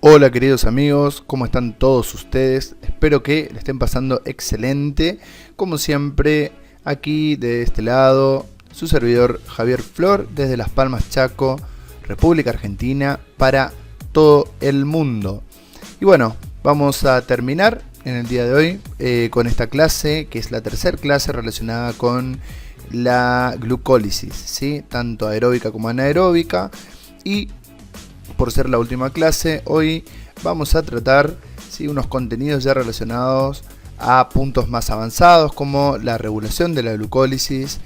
Hola queridos amigos, ¿cómo están todos ustedes? Espero que le estén pasando excelente. Como siempre, aquí de este lado, su servidor Javier Flor, desde Las Palmas, Chaco, República Argentina, para todo el mundo. Y bueno, vamos a terminar en el día de hoy con esta clase, que es la tercera clase relacionada con la glucólisis, ¿sí? Tanto aeróbica como anaeróbica. Y por ser la última clase, hoy vamos a tratar unos contenidos ya relacionados a puntos más avanzados como la regulación de la glucólisis,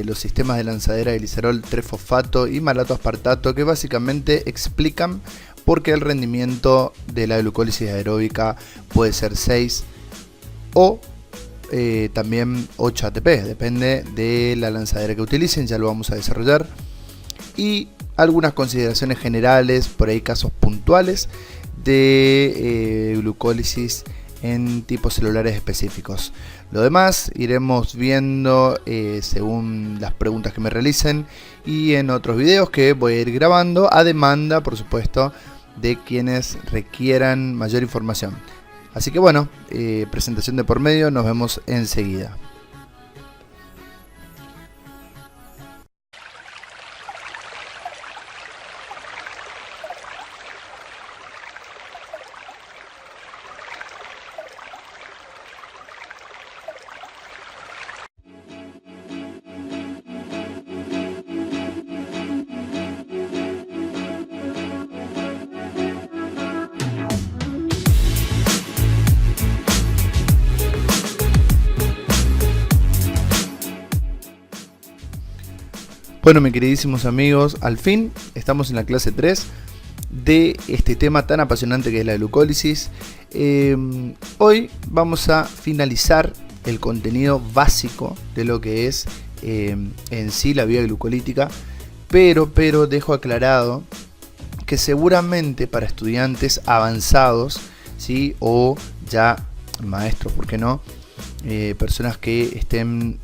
los sistemas de lanzadera de glicerol, trefosfato y malato aspartato, que básicamente explican por qué el rendimiento de la glucólisis aeróbica puede ser 6 o también 8 ATP, depende de la lanzadera que utilicen, ya lo vamos a desarrollar. Y algunas consideraciones generales, por ahí casos puntuales de glucólisis en tipos celulares específicos. Lo demás iremos viendo según las preguntas que me realicen y en otros videos que voy a ir grabando a demanda, por supuesto, de quienes requieran mayor información. Así que bueno, presentación de por medio, nos vemos enseguida. Bueno, mis queridísimos amigos, al fin estamos en la clase 3 de este tema tan apasionante que es la glucólisis. Hoy vamos a finalizar el contenido básico de lo que es en sí la vía glucolítica, pero dejo aclarado que seguramente para estudiantes avanzados, ¿sí? O ya maestros, ¿por qué no? Personas que estén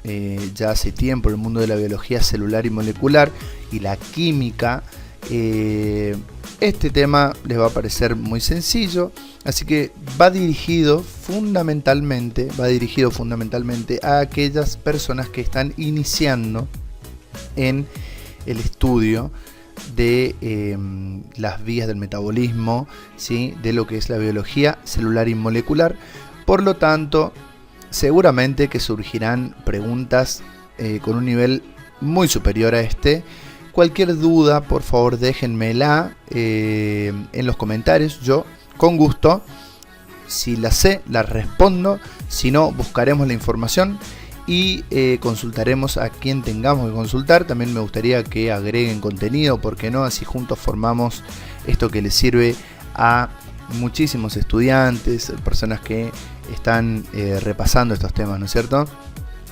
ya hace tiempo en el mundo de la biología celular y molecular y la química, este tema les va a parecer muy sencillo, así que va dirigido fundamentalmente a aquellas personas que están iniciando en el estudio de las vías del metabolismo, ¿sí? De lo que es la biología celular y molecular. Por lo tanto, seguramente que surgirán preguntas con un nivel muy superior a este. Cualquier duda, por favor, déjenmela en los comentarios. Yo, con gusto, si la sé, la respondo. Si no, buscaremos la información y consultaremos a quien tengamos que consultar. También me gustaría que agreguen contenido, ¿por qué no? Así juntos formamos esto que les sirve a muchísimos estudiantes, personas que están repasando estos temas, ¿no es cierto?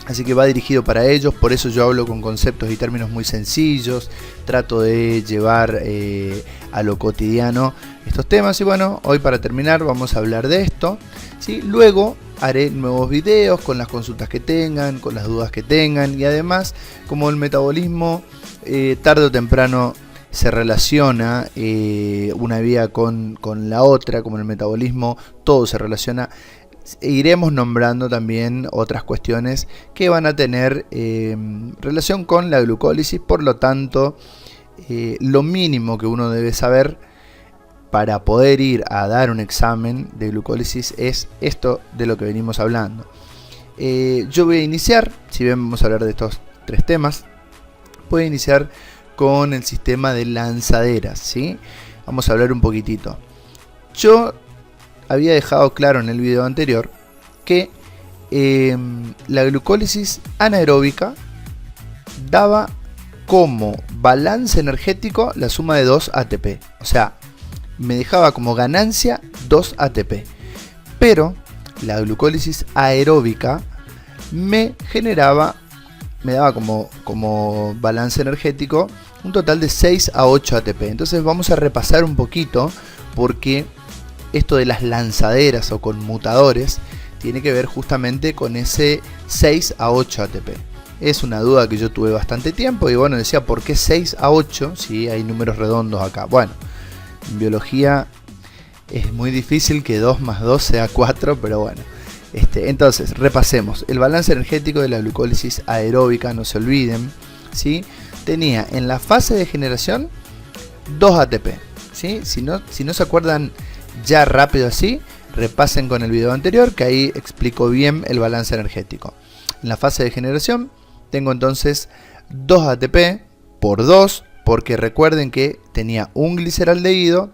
Así que va dirigido para ellos, por eso yo hablo con conceptos y términos muy sencillos, trato de llevar a lo cotidiano estos temas. Y bueno, hoy para terminar vamos a hablar de esto, ¿sí? Luego haré nuevos videos con las consultas que tengan, con las dudas que tengan, y además, como el metabolismo tarde o temprano se relaciona una vía con la otra, como el metabolismo todo se relaciona, iremos nombrando también otras cuestiones que van a tener relación con la glucólisis. Por lo tanto, lo mínimo que uno debe saber para poder ir a dar un examen de glucólisis es esto de lo que venimos hablando. Yo voy a iniciar, si bien vamos a hablar de estos tres temas, voy a iniciar con el sistema de lanzaderas, ¿sí? Vamos a hablar un poquitito. Yo había dejado claro en el video anterior que la glucólisis anaeróbica daba como balance energético la suma de 2 ATP. O sea, me dejaba como ganancia 2 ATP. Pero la glucólisis aeróbica me daba como balance energético un total de 6 a 8 ATP. Entonces vamos a repasar un poquito porque esto de las lanzaderas o conmutadores tiene que ver justamente con ese 6 a 8 ATP. Es una duda que yo tuve bastante tiempo y bueno, decía, ¿por qué 6 a 8 si hay números redondos acá? Bueno, en biología es muy difícil que 2 más 2 sea 4, pero bueno. Entonces, repasemos. El balance energético de la glucólisis aeróbica, no se olviden, ¿sí? Tenía en la fase de generación 2 ATP, ¿sí? Si no se acuerdan ya rápido así, repasen con el video anterior, que ahí explico bien el balance energético. En la fase de generación tengo entonces 2 ATP por 2, porque recuerden que tenía un gliceraldehído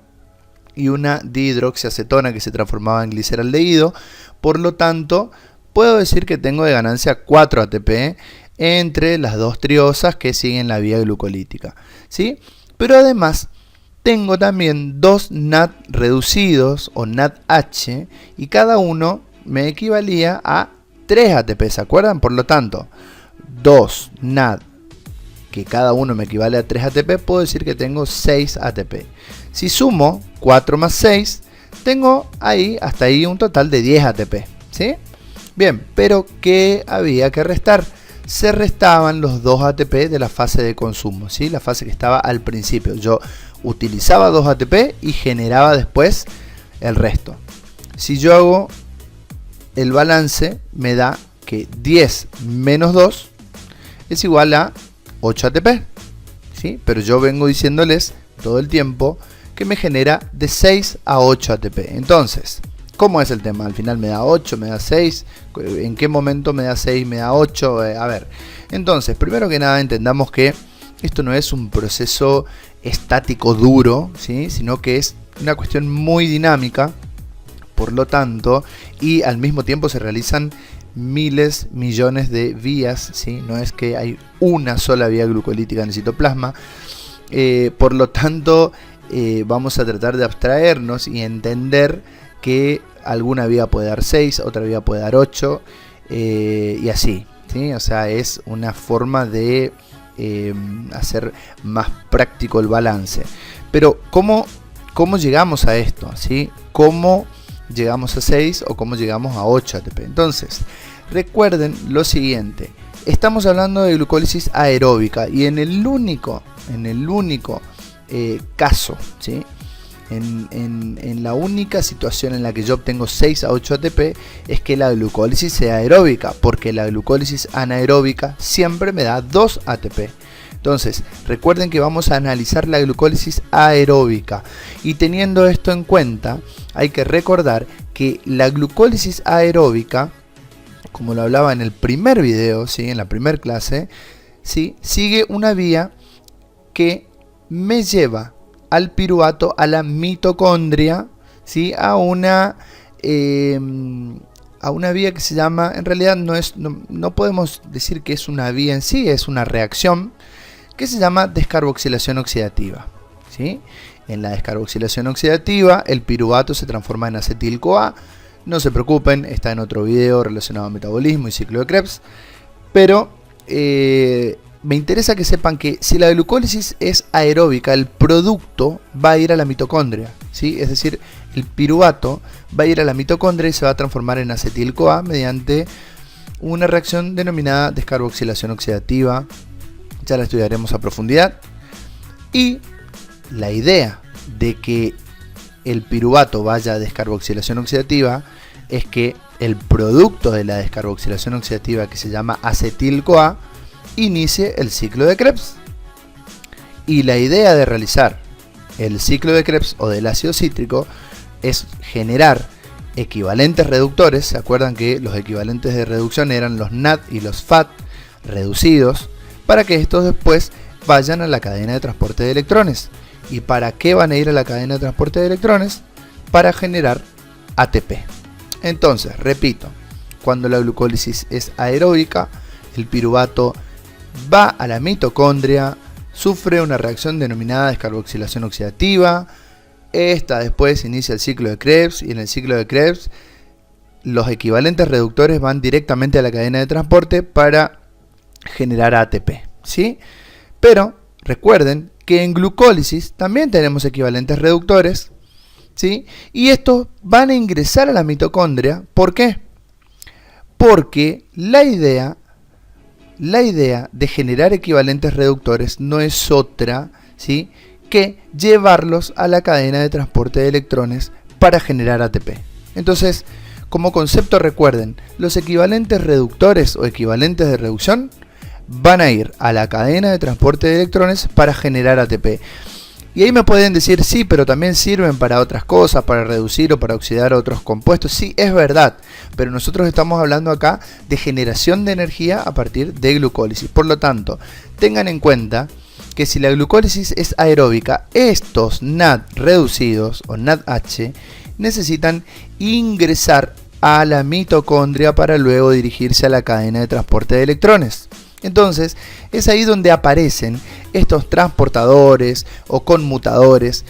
y una dihidroxiacetona que se transformaba en gliceraldehído. Por lo tanto, puedo decir que tengo de ganancia 4 ATP entre las dos triosas que siguen la vía glucolítica, ¿sí? Pero además tengo también 2 NAD reducidos o NADH y cada uno me equivalía a 3 ATP, ¿se acuerdan? Por lo tanto, 2 NAD que cada uno me equivale a 3 ATP, puedo decir que tengo 6 ATP. Si sumo 4 más 6, tengo hasta ahí un total de 10 ATP, ¿sí? Bien, pero ¿qué había que restar? Se restaban los 2 ATP de la fase de consumo, ¿sí? La fase que estaba al principio. Yo utilizaba 2 ATP y generaba después el resto. Si yo hago el balance, me da que 10 menos 2 es igual a 8 ATP, ¿sí? Pero yo vengo diciéndoles todo el tiempo que me genera de 6 a 8 ATP. Entonces, ¿cómo es el tema? Al final me da 8, me da 6. ¿En qué momento me da 6, me da 8? A ver, entonces, primero que nada entendamos que esto no es un proceso estático duro, ¿sí? Sino que es una cuestión muy dinámica. Por lo tanto, y al mismo tiempo se realizan miles, millones de vías, ¿sí? No es que hay una sola vía glucolítica en el citoplasma. Por lo tanto, vamos a tratar de abstraernos y entender que alguna vía puede dar 6, otra vía puede dar 8 y así, ¿sí? O sea, es una forma de hacer más práctico el balance. Pero ¿cómo llegamos a esto? ¿Sí? ¿Cómo llegamos a 6 o cómo llegamos a 8 ATP? Entonces, recuerden lo siguiente. Estamos hablando de glucólisis aeróbica y en el único caso, ¿sí? En la única situación en la que yo obtengo 6 a 8 ATP es que la glucólisis sea aeróbica, porque la glucólisis anaeróbica siempre me da 2 ATP. Entonces, recuerden que vamos a analizar la glucólisis aeróbica y teniendo esto en cuenta, hay que recordar que la glucólisis aeróbica, como lo hablaba en el primer video, ¿sí? En la primera clase, ¿sí? Sigue una vía que me lleva al piruvato, a la mitocondria, ¿sí? A una vía que se llama, en realidad no podemos decir que es una vía en sí, es una reacción que se llama descarboxilación oxidativa, ¿sí? En la descarboxilación oxidativa, el piruvato se transforma en acetil-CoA. No se preocupen, está en otro video relacionado a metabolismo y ciclo de Krebs. Pero me interesa que sepan que si la glucólisis es aeróbica, el producto va a ir a la mitocondria, ¿sí? Es decir, el piruvato va a ir a la mitocondria y se va a transformar en acetil-CoA mediante una reacción denominada descarboxilación oxidativa. Ya la estudiaremos a profundidad. Y la idea de que el piruvato vaya a descarboxilación oxidativa es que el producto de la descarboxilación oxidativa, que se llama acetil-CoA, inicie el ciclo de Krebs. Y la idea de realizar el ciclo de Krebs o del ácido cítrico es generar equivalentes reductores. ¿Se acuerdan que los equivalentes de reducción eran los NAD y los FAD reducidos? Para que estos después vayan a la cadena de transporte de electrones. ¿Y para qué van a ir a la cadena de transporte de electrones? Para generar ATP. Entonces, repito, cuando la glucólisis es aeróbica, el piruvato va a la mitocondria, sufre una reacción denominada descarboxilación oxidativa. Esta después inicia el ciclo de Krebs y en el ciclo de Krebs los equivalentes reductores van directamente a la cadena de transporte para generar ATP, ¿sí? Pero recuerden que en glucólisis también tenemos equivalentes reductores, ¿sí? Y estos van a ingresar a la mitocondria. ¿Por qué? Porque la idea de generar equivalentes reductores no es otra, ¿sí? Que llevarlos a la cadena de transporte de electrones para generar ATP. Entonces, como concepto recuerden, los equivalentes reductores o equivalentes de reducción van a ir a la cadena de transporte de electrones para generar ATP. Y ahí me pueden decir, sí, pero también sirven para otras cosas, para reducir o para oxidar otros compuestos. Sí, es verdad, pero nosotros estamos hablando acá de generación de energía a partir de glucólisis. Por lo tanto, tengan en cuenta que si la glucólisis es aeróbica, estos NAD reducidos o NADH necesitan ingresar a la mitocondria para luego dirigirse a la cadena de transporte de electrones. Entonces, es ahí donde aparecen estos transportadores o conmutadores,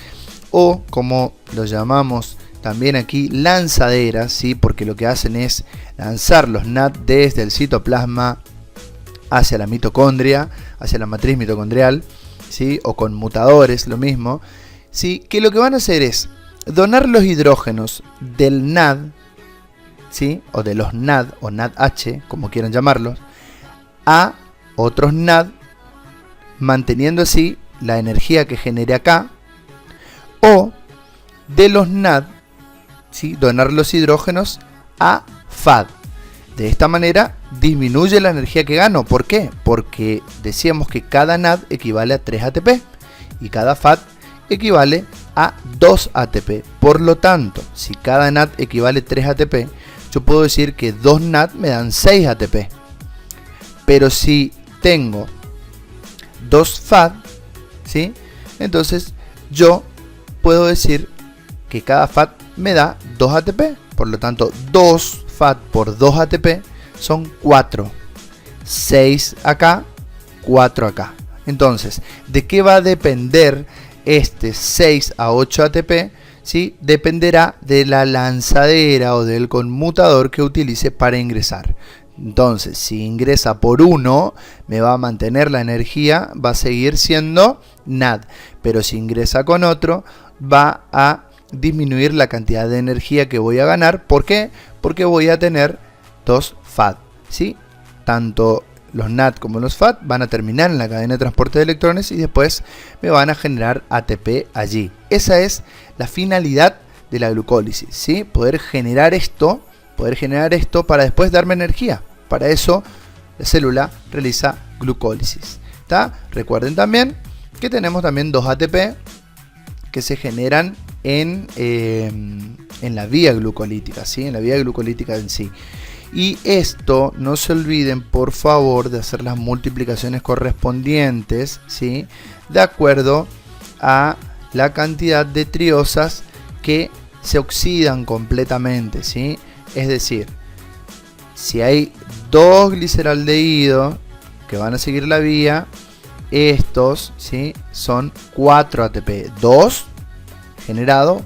o como los llamamos también aquí, lanzaderas, ¿sí? Porque lo que hacen es lanzar los NAD desde el citoplasma hacia la mitocondria, hacia la matriz mitocondrial, ¿sí? O conmutadores, lo mismo, ¿sí? Que lo que van a hacer es donar los hidrógenos del NAD, ¿sí? O de los NAD o NADH, como quieran llamarlos, a otros NAD, manteniendo así la energía que genere acá, o de los NAD, ¿sí? Donar los hidrógenos a FAD. De esta manera disminuye la energía que gano. ¿Por qué? Porque decíamos que cada NAD equivale a 3 ATP y cada FAD equivale a 2 ATP. Por lo tanto, si cada NAD equivale a 3 ATP, yo puedo decir que 2 NAD me dan 6 ATP. Pero si tengo 2 FAD, ¿sí? Entonces yo puedo decir que cada FAD me da 2 ATP. Por lo tanto, 2 FAD por 2 ATP son 4. 6 acá, 4 acá. Entonces, ¿de qué va a depender este 6 a 8 ATP? ¿Sí? Dependerá de la lanzadera o del conmutador que utilice para ingresar. Entonces, si ingresa por 1, me va a mantener la energía, va a seguir siendo NAD. Pero si ingresa con otro, va a disminuir la cantidad de energía que voy a ganar. ¿Por qué? Porque voy a tener 2 FAD, ¿sí? Tanto los NAD como los FAD van a terminar en la cadena de transporte de electrones y después me van a generar ATP allí. Esa es la finalidad de la glucólisis, ¿sí? Poder generar esto para después darme energía. Para eso la célula realiza glucólisis, ¿tá? Recuerden también que tenemos también 2 ATP que se generan en la vía glucolítica, ¿sí? En la vía glucolítica en sí. Y esto, no se olviden por favor de hacer las multiplicaciones correspondientes, ¿sí? De acuerdo a la cantidad de triosas que se oxidan completamente, ¿sí? Es decir, si hay 2 gliceraldehídos que van a seguir la vía, estos, ¿sí? Son 4 ATP, 2 generado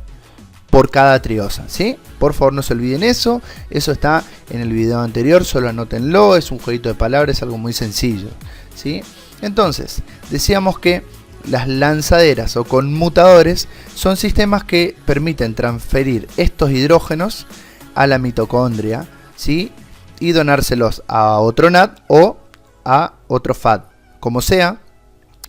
por cada triosa, ¿sí? Por favor no se olviden eso está en el video anterior, solo anótenlo, es un jueguito de palabras, es algo muy sencillo, ¿sí? Entonces, decíamos que las lanzaderas o conmutadores son sistemas que permiten transferir estos hidrógenos a la mitocondria, ¿sí? Y donárselos a otro NAD o a otro FAD. Como sea,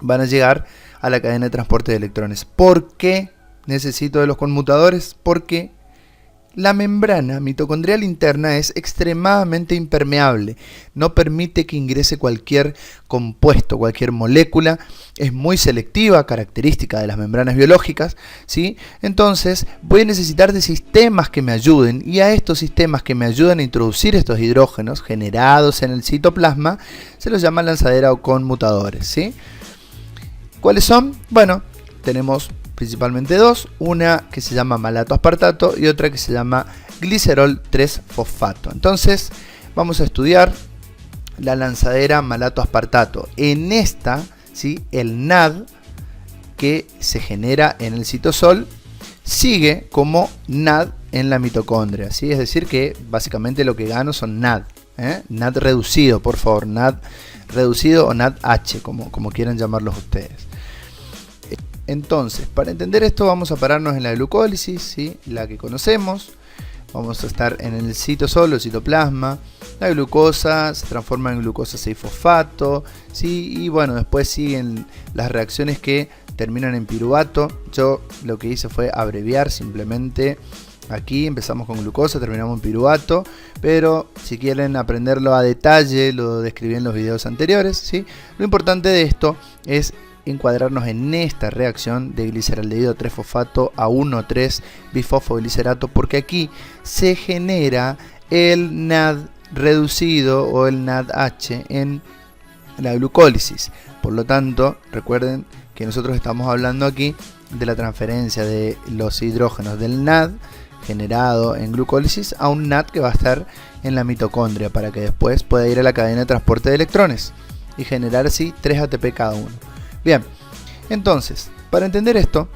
van a llegar a la cadena de transporte de electrones. ¿Por qué necesito de los conmutadores? Porque la membrana mitocondrial interna es extremadamente impermeable, no permite que ingrese cualquier compuesto, cualquier molécula, es muy selectiva, característica de las membranas biológicas, ¿sí? Entonces voy a necesitar de sistemas que me ayuden, y a estos sistemas que me ayudan a introducir estos hidrógenos generados en el citoplasma se los llama lanzadera o conmutadores, ¿sí? ¿Cuáles son? Bueno, tenemos principalmente 2, una que se llama malato-aspartato y otra que se llama glicerol 3-fosfato. Entonces vamos a estudiar la lanzadera malato-aspartato. En esta, ¿sí? El NAD que se genera en el citosol sigue como NAD en la mitocondria, ¿sí? Es decir que básicamente lo que gano son NAD, NAD reducido, por favor, NAD reducido o NADH, como quieran llamarlos ustedes. Entonces, para entender esto vamos a pararnos en la glucólisis, ¿sí? La que conocemos. Vamos a estar en el citosol o citoplasma. La glucosa se transforma en glucosa 6-fosfato, ¿sí? Y bueno, después siguen las reacciones que terminan en piruvato. Yo lo que hice fue abreviar simplemente. Aquí empezamos con glucosa, terminamos en piruvato, pero si quieren aprenderlo a detalle, lo describí en los videos anteriores, ¿sí? Lo importante de esto es encuadrarnos en esta reacción de gliceraldehído 3-fosfato a 1,3-bifosfoglicerato, porque aquí se genera el NAD reducido o el NADH en la glucólisis. Por lo tanto, recuerden que nosotros estamos hablando aquí de la transferencia de los hidrógenos del NAD generado en glucólisis a un NAD que va a estar en la mitocondria para que después pueda ir a la cadena de transporte de electrones y generar así 3 ATP cada uno. Bien, entonces, para entender esto,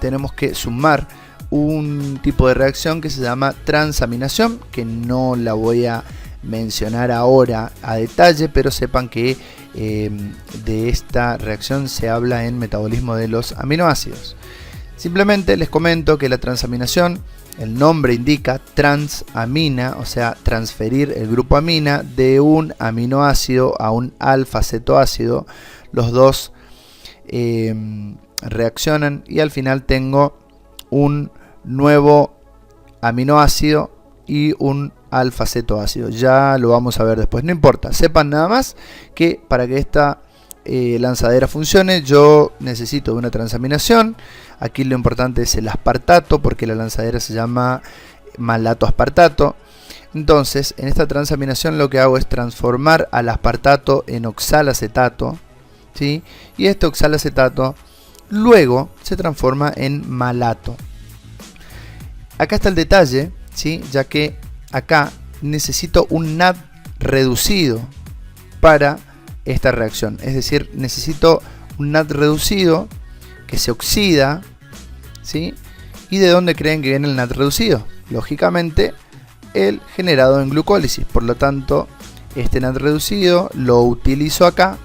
tenemos que sumar un tipo de reacción que se llama transaminación, que no la voy a mencionar ahora a detalle, pero sepan que de esta reacción se habla en metabolismo de los aminoácidos. Simplemente les comento que la transaminación, el nombre indica transamina, o sea, transferir el grupo amina de un aminoácido a un alfa-cetoácido. Los dos reaccionan y al final tengo un nuevo aminoácido y un alfa-cetoácido. Ya lo vamos a ver después, no importa. Sepan nada más que para que esta lanzadera funcione yo necesito de una transaminación. Aquí lo importante es el aspartato, porque la lanzadera se llama malato-aspartato. Entonces, en esta transaminación lo que hago es transformar al aspartato en oxalacetato, ¿sí? Y este oxalacetato luego se transforma en malato. Acá está el detalle, ¿sí? Ya que acá necesito un NAD reducido para esta reacción. Es decir, necesito un NAD reducido que se oxida, ¿sí? ¿Y de dónde creen que viene el NAD reducido? Lógicamente, el generado en glucólisis. Por lo tanto, este NAD reducido lo utilizo acá,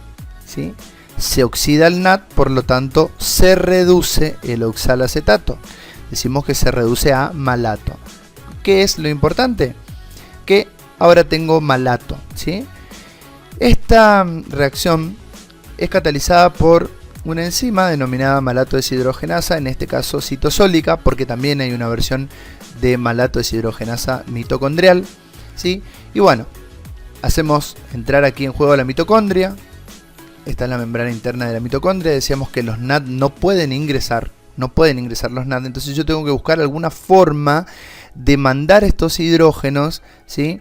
¿sí? Se oxida el NAD, por lo tanto, se reduce el oxalacetato. Decimos que se reduce a malato. ¿Qué es lo importante? Que ahora tengo malato, ¿sí? Esta reacción es catalizada por una enzima denominada malato deshidrogenasa, en este caso citosólica, porque también hay una versión de malato deshidrogenasa mitocondrial, ¿sí? Y bueno, hacemos entrar aquí en juego la mitocondria. Esta es la membrana interna de la mitocondria. Decíamos que los NAD no pueden ingresar los NAD, entonces yo tengo que buscar alguna forma de mandar estos hidrógenos, ¿sí?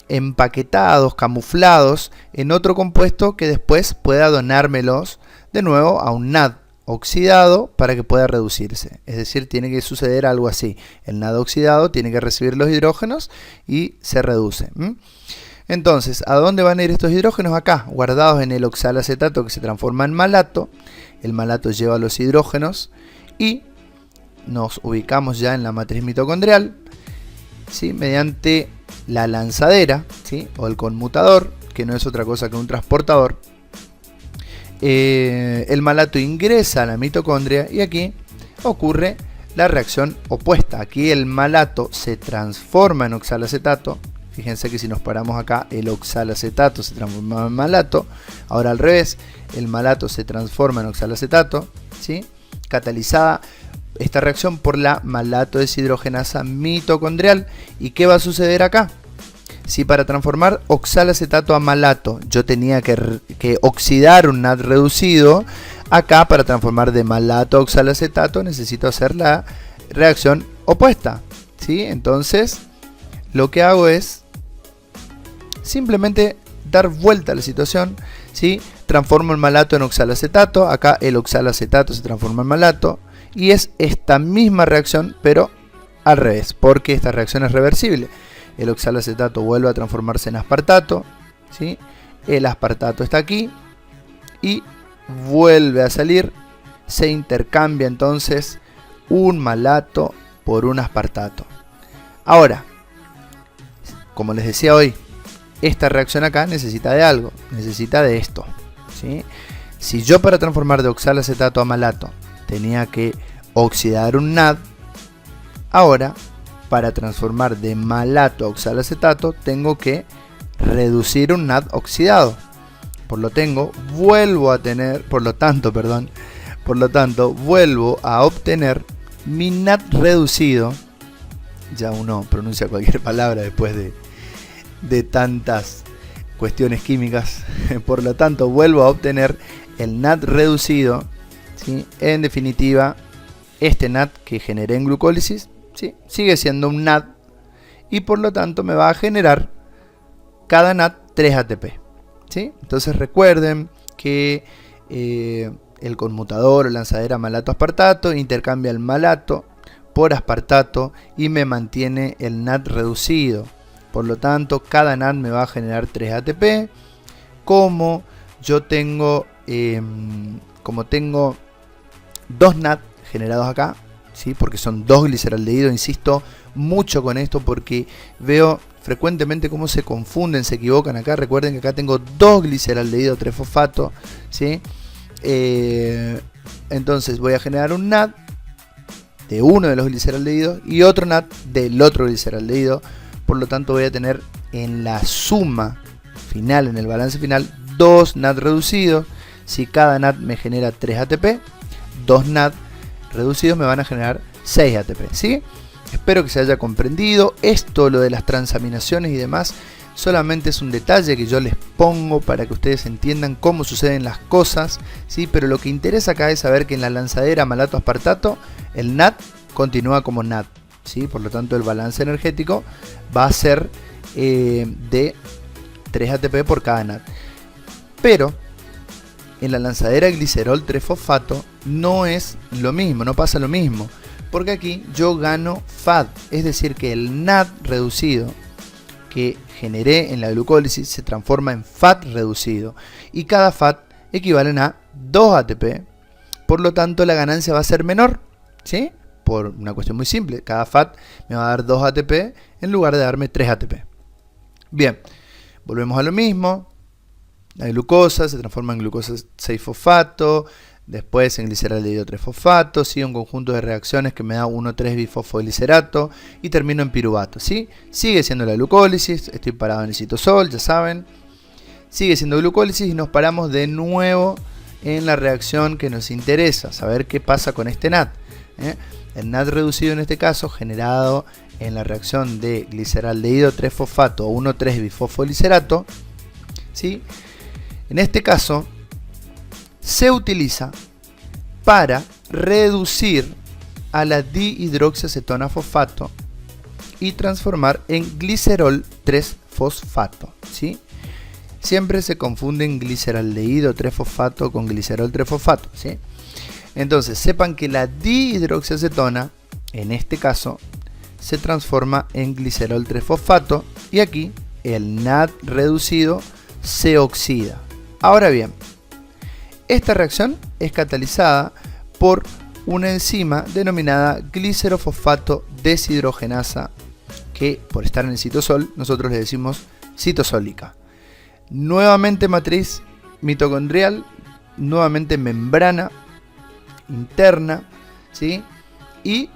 Empaquetados, camuflados en otro compuesto que después pueda donármelos de nuevo a un NAD oxidado para que pueda reducirse. Es decir, tiene que suceder algo así. El NAD oxidado tiene que recibir los hidrógenos y se reduce. Entonces, ¿a dónde van a ir estos hidrógenos? Acá, guardados en el oxalacetato que se transforma en malato. El malato lleva los hidrógenos y nos ubicamos ya en la matriz mitocondrial, ¿sí? Mediante la lanzadera, ¿sí? O el conmutador, que no es otra cosa que un transportador. El malato ingresa a la mitocondria y aquí ocurre la reacción opuesta. Aquí el malato se transforma en oxalacetato. Fíjense que si nos paramos acá, el oxalacetato se transforma en malato. Ahora al revés, el malato se transforma en oxalacetato, ¿sí? Catalizada esta reacción por la malato deshidrogenasa mitocondrial. ¿Y qué va a suceder acá? Si para transformar oxalacetato a malato yo tenía que oxidar un NAD reducido, acá para transformar de malato a oxalacetato necesito hacer la reacción opuesta, ¿sí? Entonces lo que hago es simplemente dar vuelta a la situación, ¿sí? Transformo el malato en oxalacetato, acá el oxalacetato se transforma en malato y es esta misma reacción pero al revés, porque esta reacción es reversible. El oxalacetato vuelve a transformarse en aspartato, ¿sí? El aspartato está aquí y vuelve a salir. Se intercambia entonces un malato por un aspartato. Ahora, como les decía hoy, esta reacción acá necesita de algo, necesita de esto, ¿sí? Si yo para transformar de oxalacetato a malato tenía que oxidar un NAD, ahora para transformar de malato a oxalacetato tengo que reducir un NAD oxidado. Por lo tanto, vuelvo a tener Por lo tanto, vuelvo a obtener mi NAT reducido. Ya uno pronuncia cualquier palabra después de tantas cuestiones químicas. Por lo tanto, vuelvo a obtener el NAT reducido, ¿sí? En definitiva, este NAT que generé en glucólisis, ¿sí? Sigue siendo un NAT y por lo tanto me va a generar cada NAT 3 ATP, ¿sí? Entonces recuerden que el conmutador o lanzadera malato-aspartato intercambia el malato por aspartato y me mantiene el NAT reducido. Por lo tanto, cada NAT me va a generar 3 ATP. Como yo tengo, dos NAT generados acá, ¿sí? Porque son 2 gliceraldehídos, insisto mucho con esto porque veo frecuentemente cómo se confunden, se equivocan acá. Recuerden que acá tengo 2 gliceraldehídos 3-fosfato, ¿sí? Entonces voy a generar un NAT de uno de los gliceraldehídos y otro NAT del otro gliceraldehído. Por lo tanto voy a tener en la suma final, en el balance final, 2 NAT reducidos. Si cada NAT me genera 3 ATP, 2 NAT reducidos me van a generar 6 ATP, ¿sí? Espero que se haya comprendido. Esto, lo de las transaminaciones y demás, solamente es un detalle que yo les pongo para que ustedes entiendan cómo suceden las cosas, ¿sí? Pero lo que interesa acá es saber que en la lanzadera malato-aspartato el NAT continúa como NAT, ¿sí? Por lo tanto el balance energético va a ser de 3 ATP por cada NAT. Pero en la lanzadera glicerol 3-fosfato no es lo mismo, no pasa lo mismo, porque aquí yo gano FAD, es decir que el NAT reducido que generé en la glucólisis se transforma en FAT reducido y cada FAT equivalen a 2 ATP, por lo tanto la ganancia va a ser menor, ¿sí? Por una cuestión muy simple, cada FAT me va a dar 2 ATP en lugar de darme 3 ATP. Bien, volvemos a lo mismo. La glucosa se transforma en glucosa 6-fosfato, después en gliceraldehído 3-fosfato, sigue un conjunto de reacciones que me da 1,3-bifosfoglicerato y termino en piruvato, ¿sí? Sigue siendo la glucólisis, estoy parado en el citosol, ya saben. Sigue siendo glucólisis y nos paramos de nuevo en la reacción que nos interesa, saber qué pasa con este NAT, ¿eh? El NAT reducido en este caso, generado en la reacción de gliceraldehído 3-fosfato o 1,3-bifosfoglicerato, ¿sí? En este caso se utiliza para reducir a la dihidroxiacetona-fosfato y transformar en glicerol 3-fosfato, ¿sí? Siempre se confunden gliceraldehído 3-fosfato con glicerol 3-fosfato, ¿sí? Entonces sepan que la dihidroxiacetona en este caso se transforma en glicerol 3-fosfato y aquí el NAT reducido se oxida. Ahora bien, esta reacción es catalizada por una enzima denominada glicerofosfato deshidrogenasa, que por estar en el citosol nosotros le decimos citosólica. Nuevamente matriz mitocondrial, nuevamente membrana interna, ¿sí? Y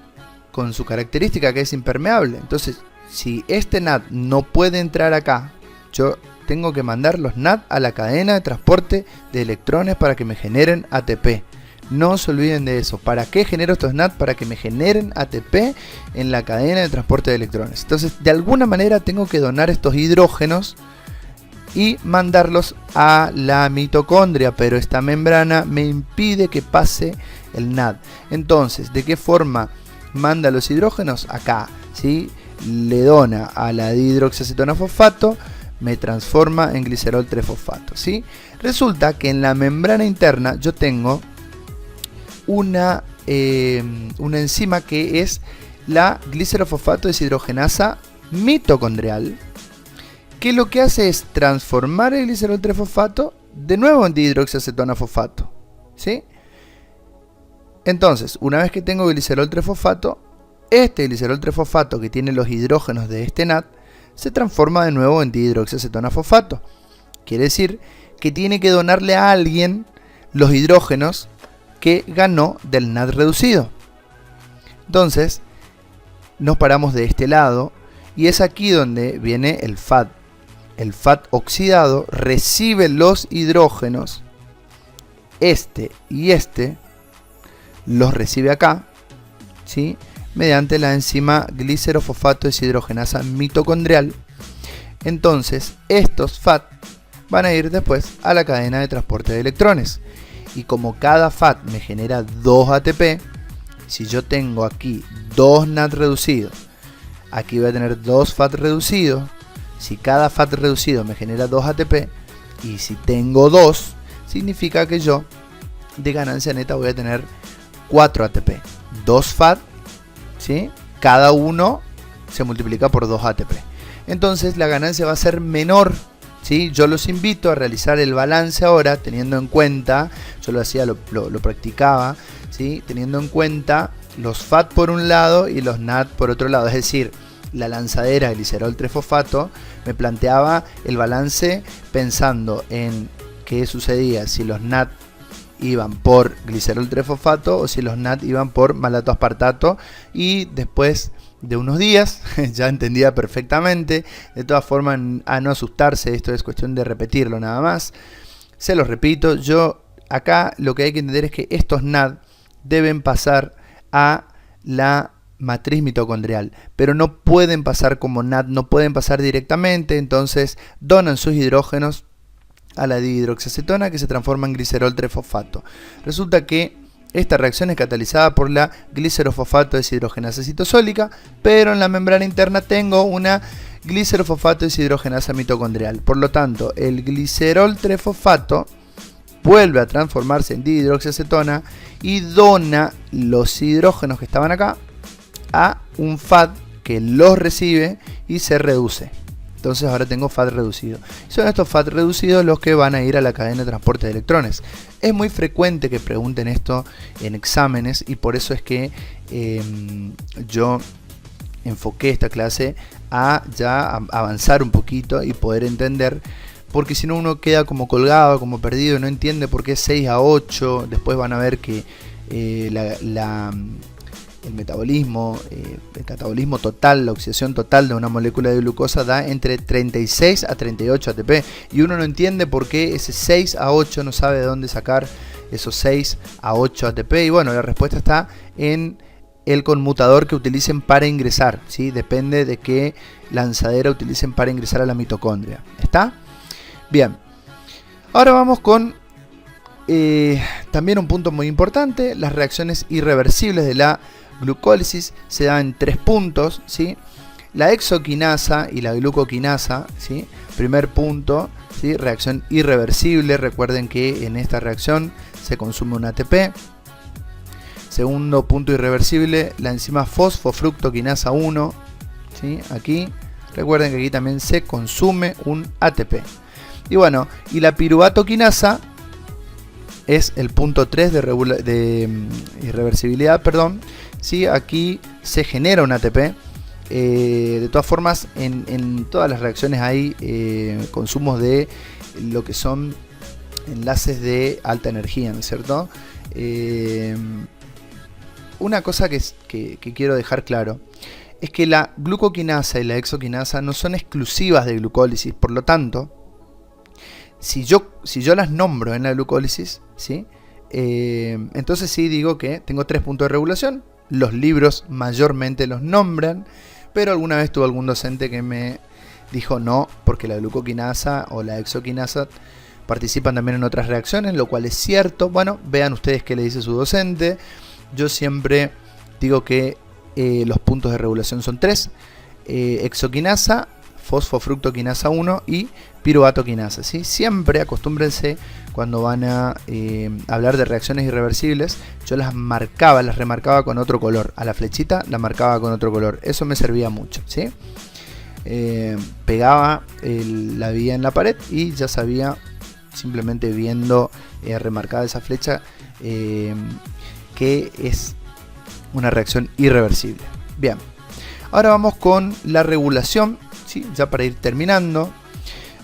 con su característica que es impermeable. Entonces, si este NAT no puede entrar acá, yo tengo que mandar los NAT a la cadena de transporte de electrones para que me generen ATP. No se olviden de eso. ¿Para qué genero estos NAT? Para que me generen ATP en la cadena de transporte de electrones. Entonces, de alguna manera tengo que donar estos hidrógenos y mandarlos a la mitocondria, pero esta membrana me impide que pase el NAT. Entonces, ¿de qué forma manda los hidrógenos? Acá, ¿sí? Le dona a la dihidroxiacetona-fosfato, me transforma en glicerol 3-fosfato, ¿sí? Resulta que en la membrana interna yo tengo una enzima que es la glicerofosfato deshidrogenasa mitocondrial, que lo que hace es transformar el glicerol 3-fosfato de nuevo en dihidroxiacetona-fosfato, ¿sí? Entonces, una vez que tengo glicerol 3-fosfato, este glicerol 3-fosfato que tiene los hidrógenos de este NAT se transforma de nuevo en dihidroxiacetona-fosfato. Quiere decir que tiene que donarle a alguien los hidrógenos que ganó del NAT reducido. Entonces, nos paramos de este lado y es aquí donde viene el FAT. El FAT oxidado recibe los hidrógenos, este y este, los recibe acá, ¿sí? Mediante la enzima glicerofosfato deshidrogenasa mitocondrial. Entonces estos FAT van a ir después a la cadena de transporte de electrones. Y como cada FAT me genera 2 ATP, si yo tengo aquí 2 NAD reducidos, aquí voy a tener 2 FAT reducidos. Si cada FAT reducido me genera 2 ATP, y si tengo 2, significa que yo de ganancia neta voy a tener 4 ATP. 2 FAT, ¿sí? Cada uno se multiplica por 2 ATP. Entonces la ganancia va a ser menor, ¿sí? Yo los invito a realizar el balance ahora, teniendo en cuenta, yo lo hacía, lo practicaba, ¿sí? Teniendo en cuenta los FAT por un lado y los NAD por otro lado. Es decir, la lanzadera de glicerol 3-fosfato me planteaba el balance pensando en qué sucedía si los NAD iban por glicerol 3-fosfato o si los NAD iban por malato aspartato, y después de unos días ya entendía perfectamente. De todas formas, a no asustarse, esto es cuestión de repetirlo nada más. Se los repito, yo acá lo que hay que entender es que estos NAD deben pasar a la matriz mitocondrial, pero no pueden pasar como NAD, no pueden pasar directamente. Entonces donan sus hidrógenos a la dihidroxiacetona, que se transforma en glicerol 3-fosfato. Resulta que esta reacción es catalizada por la glicerofosfato deshidrogenasa citosólica, pero en la membrana interna tengo una glicerofosfato deshidrogenasa mitocondrial. Por lo tanto, el glicerol 3-fosfato vuelve a transformarse en dihidroxiacetona y dona los hidrógenos que estaban acá a un FAT que los recibe y se reduce. Entonces ahora tengo FAT reducido. Son estos FAT reducidos los que van a ir a la cadena de transporte de electrones. Es muy frecuente que pregunten esto en exámenes, y por eso es que yo enfoqué esta clase a ya avanzar un poquito y poder entender, porque si no uno queda como colgado, como perdido, no entiende por qué 6 a 8. Después van a ver que el metabolismo, el catabolismo total, la oxidación total de una molécula de glucosa da entre 36 a 38 ATP, y uno no entiende por qué ese 6 a 8 no sabe de dónde sacar esos 6 a 8 ATP. Y bueno, la respuesta está en el conmutador que utilicen para ingresar, ¿sí? Depende de qué lanzadera utilicen para ingresar a la mitocondria. ¿Está? Bien. Ahora vamos con también un punto muy importante: las reacciones irreversibles de la glucólisis se dan en 3 puntos, ¿sí? La exoquinasa y la glucoquinasa, ¿sí? Primer punto, ¿sí? Reacción irreversible. Recuerden que en esta reacción se consume un ATP. Segundo punto irreversible, la enzima fosfofructoquinasa 1, ¿sí? Aquí, recuerden que aquí también se consume un ATP. Y bueno, y la piruvatoquinasa es el punto 3 de irreversibilidad, perdón. ¿Sí? Aquí se genera un ATP. De todas formas, en todas las reacciones hay consumos de lo que son enlaces de alta energía, ¿no es cierto? Una cosa que quiero dejar claro es que la glucoquinasa y la exoquinasa no son exclusivas de glucólisis. Por lo tanto, si yo las nombro en la glucólisis, ¿sí? Entonces sí digo que tengo 3 puntos de regulación. Los libros mayormente los nombran, pero alguna vez tuve algún docente que me dijo no, porque la glucoquinasa o la exoquinasa participan también en otras reacciones, lo cual es cierto. Bueno, vean ustedes qué le dice su docente. Yo siempre digo que los puntos de regulación son 3: exoquinasa, fosfofructoquinasa 1 y piruvatoquinasa, ¿sí? Siempre acostúmbrense, cuando van a hablar de reacciones irreversibles, yo las remarcaba con otro color. A la flechita la marcaba con otro color. Eso me servía mucho, ¿sí? Pegaba la vía en la pared y ya sabía, simplemente viendo remarcada esa flecha, que es una reacción irreversible. Bien, ahora vamos con la regulación, ¿sí? Ya para ir terminando.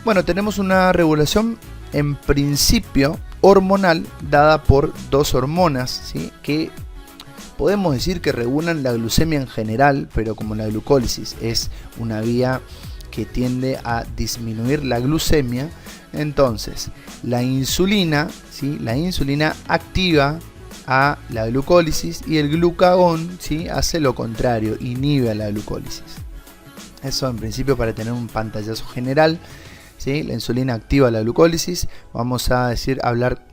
Bueno, tenemos una regulación en principio hormonal dada por 2 hormonas, ¿sí? Que podemos decir que regulan la glucemia en general, pero como la glucólisis es una vía que tiende a disminuir la glucemia, entonces la insulina, ¿sí? La insulina activa a la glucólisis, y el glucagón, ¿sí?, hace lo contrario, inhibe a la glucólisis. Eso en principio para tener un pantallazo general, ¿sí? La insulina activa la glucólisis. Vamos a hablar,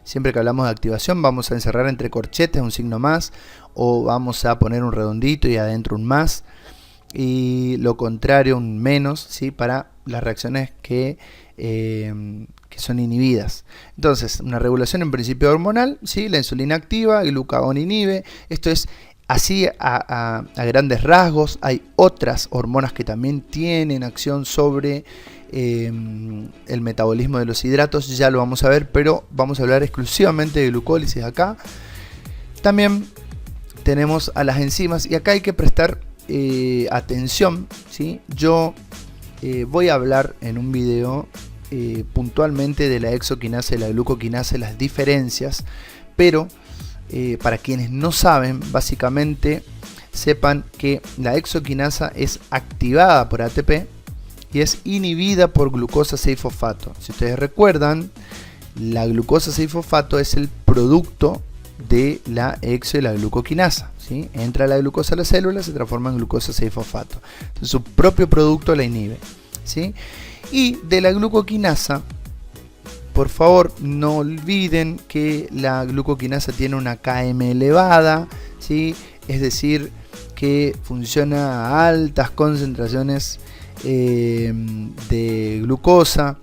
siempre que hablamos de activación, vamos a encerrar entre corchetes un signo más, o vamos a poner un redondito y adentro un más, y lo contrario un menos, ¿sí?, para las reacciones que son inhibidas. Entonces, una regulación en principio hormonal, ¿sí?, la insulina activa, el glucagón inhibe. Esto es así a grandes rasgos. Hay otras hormonas que también tienen acción sobre el metabolismo de los hidratos, ya lo vamos a ver, pero vamos a hablar exclusivamente de glucólisis acá. También tenemos a las enzimas, y acá hay que prestar atención, ¿sí? Yo voy a hablar en un video puntualmente de la exoquinasa y la glucoquinasa, las diferencias, pero para quienes no saben, básicamente sepan que la exoquinasa es activada por ATP y es inhibida por glucosa 6-fosfato. Si ustedes recuerdan, la glucosa 6-fosfato es el producto de la exo y la glucoquinasa, ¿sí? Entra la glucosa a la célula, se transforma en glucosa 6-fosfato. Entonces, su propio producto la inhibe, ¿sí? Y de la glucoquinasa, por favor, no olviden que la glucoquinasa tiene una Km elevada, ¿sí? Es decir, que funciona a altas concentraciones de glucosa.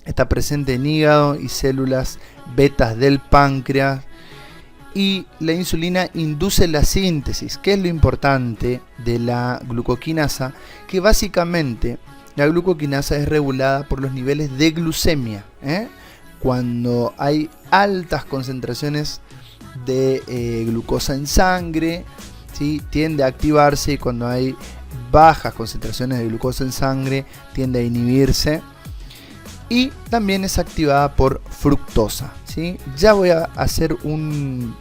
Está presente en hígado y células betas del páncreas. Y la insulina induce la síntesis. ¿Qué es lo importante de la glucoquinasa? Que básicamente la glucoquinasa es regulada por los niveles de glucemia, Cuando hay altas concentraciones de glucosa en sangre, ¿sí?, tiende a activarse, y cuando hay bajas concentraciones de glucosa en sangre tiende a inhibirse. Y también es activada por fructosa, ¿sí? Ya voy a hacer un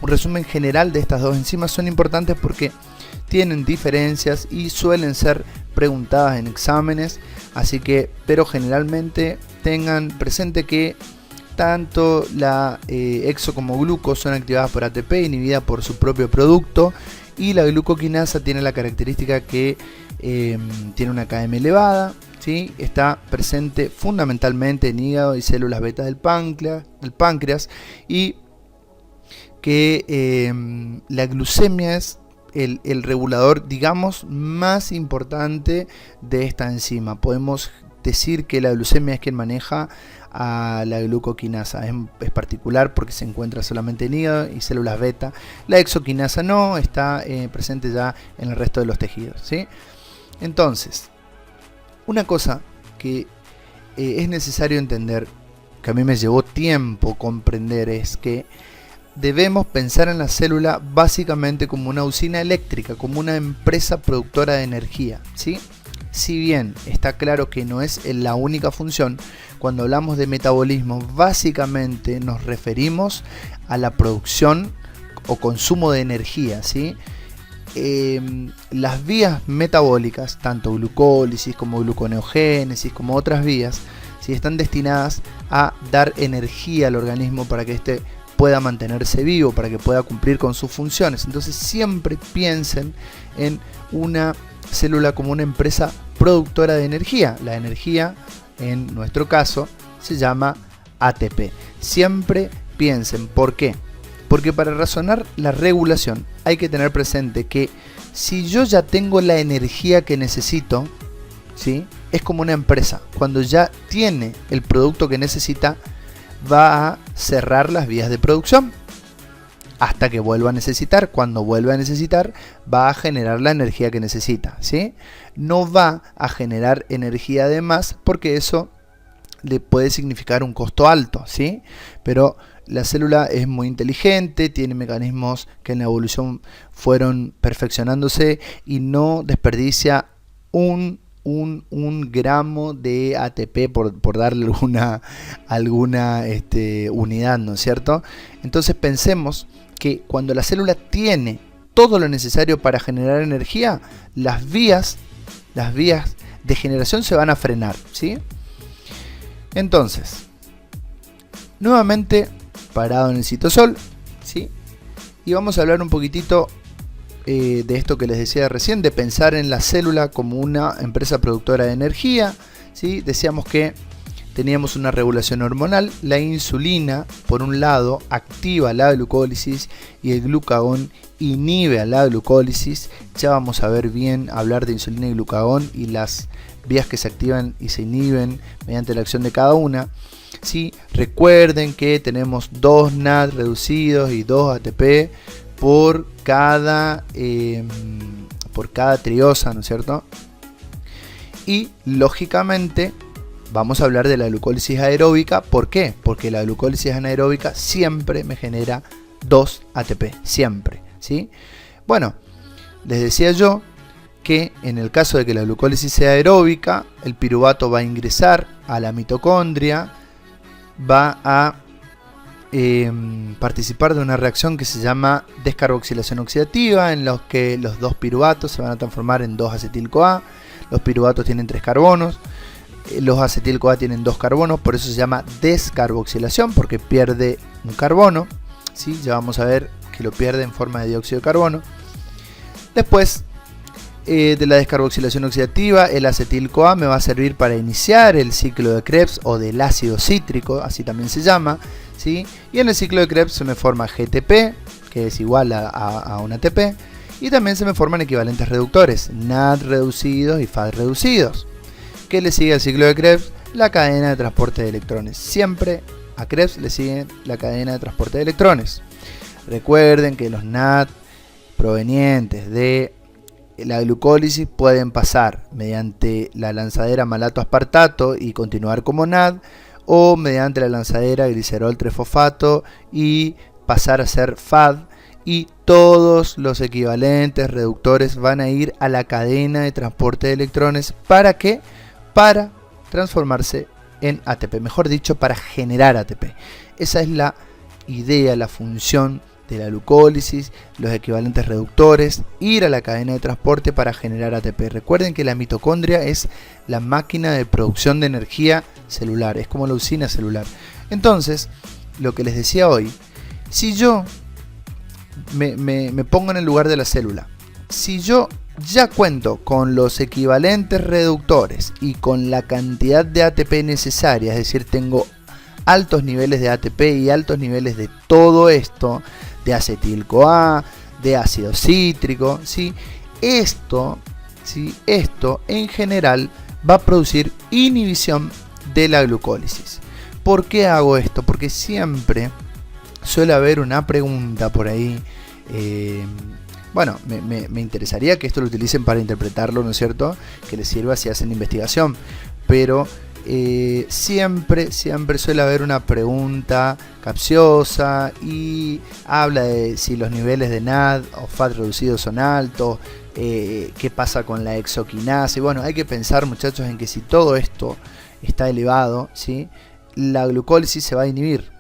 resumen general de estas dos enzimas. Son importantes porque tienen diferencias y suelen ser preguntadas en exámenes, así que, pero generalmente tengan presente que tanto la exo como gluco son activadas por ATP, inhibida por su propio producto, y la glucoquinasa tiene la característica que tiene una Km elevada, ¿sí? Está presente fundamentalmente en hígado y células betas del páncreas, y que la glucemia es el regulador, digamos, más importante de esta enzima. Podemos decir que la glucemia es quien maneja a la glucoquinasa. Es particular porque se encuentra solamente en hígado y células beta. La exoquinasa no, está presente ya en el resto de los tejidos, ¿sí? Entonces, una cosa que es necesario entender, que a mí me llevó tiempo comprender, es que debemos pensar en la célula básicamente como una usina eléctrica, como una empresa productora de energía, ¿sí? Si bien está claro que no es la única función, cuando hablamos de metabolismo básicamente nos referimos a la producción o consumo de energía, ¿sí? Las vías metabólicas, tanto glucólisis como gluconeogénesis como otras vías, ¿sí?, están destinadas a dar energía al organismo para que éste pueda mantenerse vivo, para que pueda cumplir con sus funciones. Entonces siempre piensen en una célula como una empresa productora de energía. La energía, en nuestro caso, se llama ATP. Siempre piensen, ¿por qué? Porque para razonar la regulación hay que tener presente que si yo ya tengo la energía que necesito, ¿sí?, es como una empresa. Cuando ya tiene el producto que necesita, va a cerrar las vías de producción hasta que vuelva a necesitar. Cuando vuelva a necesitar, va a generar la energía que necesita, ¿sí? No va a generar energía de más, porque eso le puede significar un costo alto, ¿sí? Pero la célula es muy inteligente, tiene mecanismos que en la evolución fueron perfeccionándose y no desperdicia un gramo de ATP por darle alguna unidad, ¿no es cierto? Entonces pensemos que cuando la célula tiene todo lo necesario para generar energía, las vías de generación se van a frenar, ¿sí? Entonces, nuevamente parado en el citosol, ¿sí?, y vamos a hablar un poquitito de esto que les decía recién, de pensar en la célula como una empresa productora de energía, ¿sí? Decíamos que teníamos una regulación hormonal, la insulina por un lado activa la glucólisis y el glucagón inhibe a la glucólisis. Ya vamos a ver bien hablar de insulina y glucagón y las vías que se activan y se inhiben mediante la acción de cada una. ¿Sí? Recuerden que tenemos 2 NAD reducidos y 2 ATP por cada triosa, ¿no es cierto? Y lógicamente vamos a hablar de la glucólisis aeróbica. ¿Por qué? Porque la glucólisis anaeróbica siempre me genera 2 ATP, siempre, ¿sí? Bueno, les decía yo que en el caso de que la glucólisis sea aeróbica, el piruvato va a ingresar a la mitocondria, va a participar de una reacción que se llama descarboxilación oxidativa, en los que los 2 piruvatos se van a transformar en 2-acetil-CoA. Los piruvatos tienen 3 carbonos, los acetil-CoA tienen 2 carbonos, por eso se llama descarboxilación, porque pierde un carbono, ¿sí? Ya vamos a ver que lo pierde en forma de dióxido de carbono. Después de la descarboxilación oxidativa, el acetil-CoA me va a servir para iniciar el ciclo de Krebs o del ácido cítrico, así también se llama, ¿sí? Y en el ciclo de Krebs se me forma GTP, que es igual a un ATP, y también se me forman equivalentes reductores, NAD reducidos y FAD reducidos. ¿Qué le sigue al ciclo de Krebs? La cadena de transporte de electrones. Siempre a Krebs le sigue la cadena de transporte de electrones. Recuerden que los NAD provenientes de la glucólisis pueden pasar mediante la lanzadera malato-aspartato y continuar como NAD, o mediante la lanzadera glicerol-3-fosfato y pasar a ser FAD, y todos los equivalentes reductores van a ir a la cadena de transporte de electrones. ¿Para qué? Para transformarse en ATP, mejor dicho, para generar ATP. Esa es la idea, la función de la glucólisis, los equivalentes reductores, ir a la cadena de transporte para generar ATP. Recuerden que la mitocondria es la máquina de producción de energía celular, es como la usina celular. Entonces, lo que les decía hoy, si yo me pongo en el lugar de la célula, si yo ya cuento con los equivalentes reductores y con la cantidad de ATP necesaria, es decir, tengo altos niveles de ATP y altos niveles de todo esto, de acetil-CoA, de ácido cítrico, ¿sí? Esto en general va a producir inhibición de la glucólisis. ¿Por qué hago esto? Porque siempre suele haber una pregunta por ahí. Bueno, me interesaría que esto lo utilicen para interpretarlo, ¿no es cierto? Que les sirva si hacen investigación. Pero siempre suele haber una pregunta capciosa y habla de si los niveles de NAD o FAD reducidos son altos, qué pasa con la exoquinasa. Y bueno, hay que pensar, muchachos, en que si todo esto está elevado, ¿sí? La glucólisis se va a inhibir.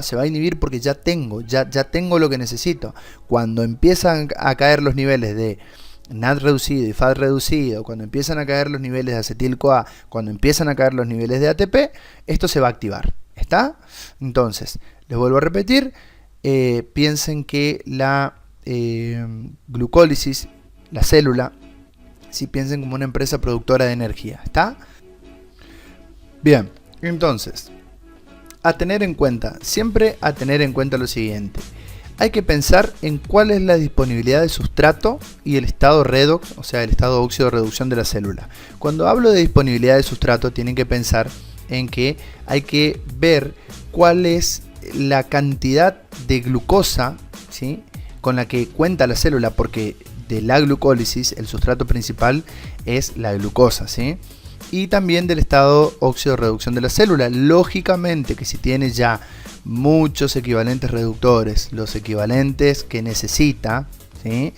Se va a inhibir porque ya tengo lo que necesito. Cuando empiezan a caer los niveles de NAD reducido y FAD reducido, cuando empiezan a caer los niveles de acetil-CoA, cuando empiezan a caer los niveles de ATP, esto se va a activar. ¿Está? Entonces, les vuelvo a repetir, piensen que la glucólisis, la célula, si piensen como una empresa productora de energía. ¿Está? Bien, entonces, siempre a tener en cuenta lo siguiente. Hay que pensar en cuál es la disponibilidad de sustrato y el estado redox, o sea, el estado óxido de reducción de la célula. Cuando hablo de disponibilidad de sustrato, tienen que pensar en que hay que ver cuál es la cantidad de glucosa, ¿sí?, con la que cuenta la célula, porque de la glucólisis el sustrato principal es la glucosa, ¿sí? Y también del estado óxido de reducción de la célula. Lógicamente que si tiene ya muchos equivalentes reductores, los equivalentes que necesita, ¿sí?,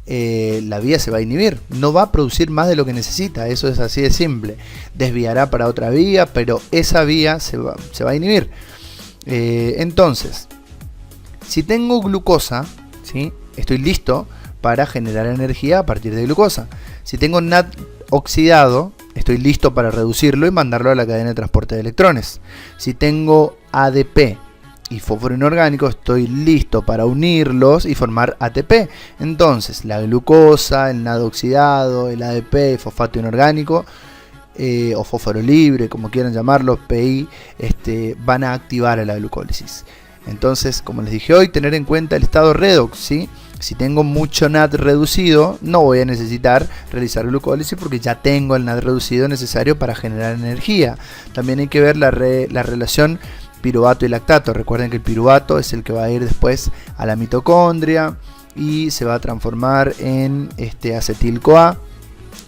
la vía se va a inhibir, no va a producir más de lo que necesita. Eso es así de simple. Desviará para otra vía, pero esa vía se va a inhibir. Entonces, si tengo glucosa, ¿sí?, estoy listo para generar energía a partir de glucosa. Si tengo NAD oxidado, estoy listo para reducirlo y mandarlo a la cadena de transporte de electrones. Si tengo ADP y fósforo inorgánico, estoy listo para unirlos y formar ATP. Entonces la glucosa, el nado oxidado, el ADP, el fosfato inorgánico o fósforo libre, como quieran llamarlo, PI, van a activar a la glucólisis. Entonces, como les dije hoy, tener en cuenta el estado redox, ¿sí? Si tengo mucho NAD reducido, no voy a necesitar realizar glucólisis porque ya tengo el NAD reducido necesario para generar energía. También hay que ver la relación piruvato y lactato. Recuerden que el piruvato es el que va a ir después a la mitocondria y se va a transformar en acetil-CoA,